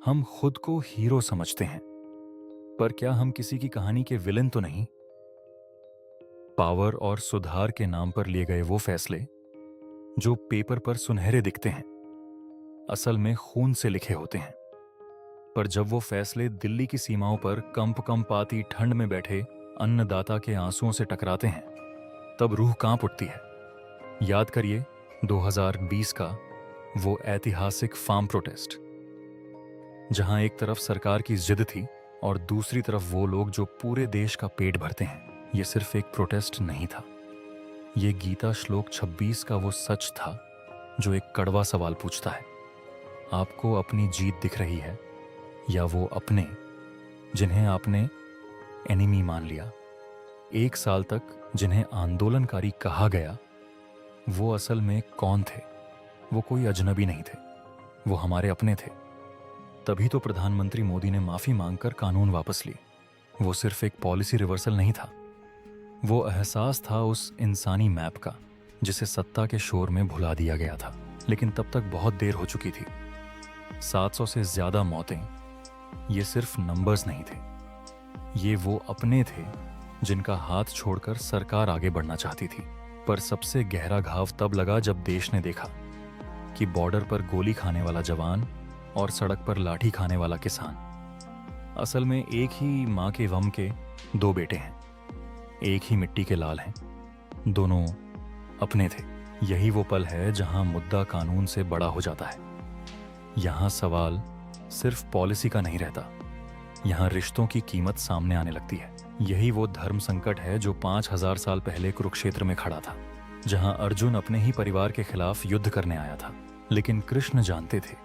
हम खुद को हीरो समझते हैं, पर क्या हम किसी की कहानी के विलेन तो नहीं? पावर और सुधार के नाम पर लिए गए वो फैसले जो पेपर पर सुनहरे दिखते हैं, असल में खून से लिखे होते हैं। पर जब वो फैसले दिल्ली की सीमाओं पर कंपती ठंड में बैठे अन्नदाता के आंसुओं से टकराते हैं, तब रूह कांप उठती है। याद करिए 2020 का वो ऐतिहासिक फार्म प्रोटेस्ट, जहां एक तरफ सरकार की जिद थी और दूसरी तरफ वो लोग जो पूरे देश का पेट भरते हैं। ये सिर्फ एक प्रोटेस्ट नहीं था, ये गीता श्लोक 26 का वो सच था जो एक कड़वा सवाल पूछता है, आपको अपनी जीत दिख रही है या वो अपने जिन्हें आपने एनिमी मान लिया? 1 साल तक जिन्हें आंदोलनकारी कहा गया, वो असल में कौन थे? वो कोई अजनबी नहीं थे, वो हमारे अपने थे। तभी तो प्रधानमंत्री मोदी ने माफी मांगकर कानून वापस ली। वो सिर्फ एक पॉलिसी रिवर्सल नहीं था, वो एहसास था उस इंसानी मैप का जिसे सत्ता के शोर में भुला दिया गया था। लेकिन तब तक बहुत देर हो चुकी थी। 700 से ज्यादा मौतें ये सिर्फ नंबर्स नहीं थे, ये वो अपने थे जिनका हाथ छोड़कर सरकार आगे बढ़ना चाहती थी। पर सबसे गहरा घाव तब लगा जब देश ने देखा कि बॉर्डर पर गोली खाने वाला जवान और सड़क पर लाठी खाने वाला किसान असल में एक ही मां के वम के 2 बेटे हैं, एक ही मिट्टी के लाल हैं, दोनों अपने थे। यही वो पल है जहां मुद्दा कानून से बड़ा हो जाता है। यहां सवाल सिर्फ पॉलिसी का नहीं रहता, यहां रिश्तों की कीमत सामने आने लगती है। यही वो धर्म संकट है जो 5000 साल पहले कुरुक्षेत्र में खड़ा था, जहां अर्जुन अपने ही परिवार के खिलाफ युद्ध करने आया था। लेकिन कृष्ण जानते थे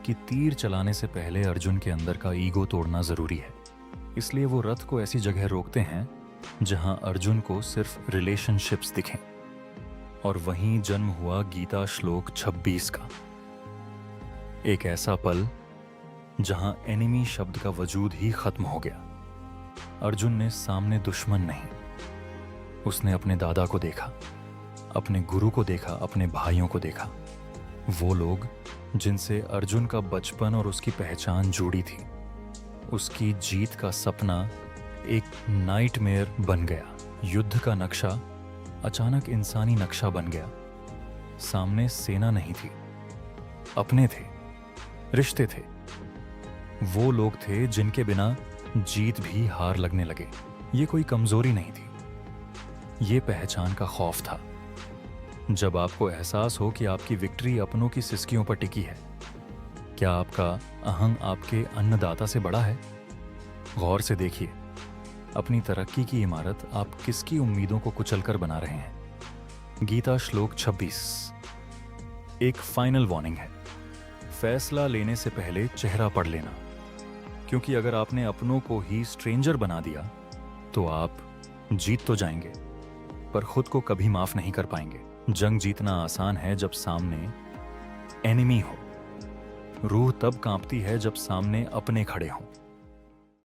कि तीर चलाने से पहले अर्जुन के अंदर का ईगो तोड़ना जरूरी है। इसलिए वो रथ को ऐसी जगह रोकते हैं जहां अर्जुन को सिर्फ रिलेशनशिप्स दिखें। और वहीं जन्म हुआ गीता श्लोक 26 का, एक ऐसा पल जहां एनिमी शब्द का वजूद ही खत्म हो गया। अर्जुन ने सामने दुश्मन नहीं, उसने अपने दादा को देखा, अपने गुरु को देखा, अपने भाइयों को देखा। वो लोग जिनसे अर्जुन का बचपन और उसकी पहचान जुड़ी थी। उसकी जीत का सपना एक नाइटमेयर बन गया। युद्ध का नक्शा अचानक इंसानी नक्शा बन गया। सामने सेना नहीं थी, अपने थे, रिश्ते थे। वो लोग थे जिनके बिना जीत भी हार लगने लगे। ये कोई कमजोरी नहीं थी, ये पहचान का खौफ था। जब आपको एहसास हो कि आपकी विक्ट्री अपनों की सिसकियों पर टिकी है, क्या आपका अहंग आपके अन्नदाता से बड़ा है? गौर से देखिए, अपनी तरक्की की इमारत आप किसकी उम्मीदों को कुचलकर बना रहे हैं? गीता श्लोक 26 एक फाइनल वार्निंग है। फैसला लेने से पहले चेहरा पढ़ लेना, क्योंकि अगर आपने अपनों को ही स्ट्रेंजर बना दिया तो आप जीत तो जाएंगे, पर खुद को कभी माफ नहीं कर पाएंगे। जंग जीतना आसान है जब सामने एनिमी हो, रूह तब कांपती है जब सामने अपने खड़े हों।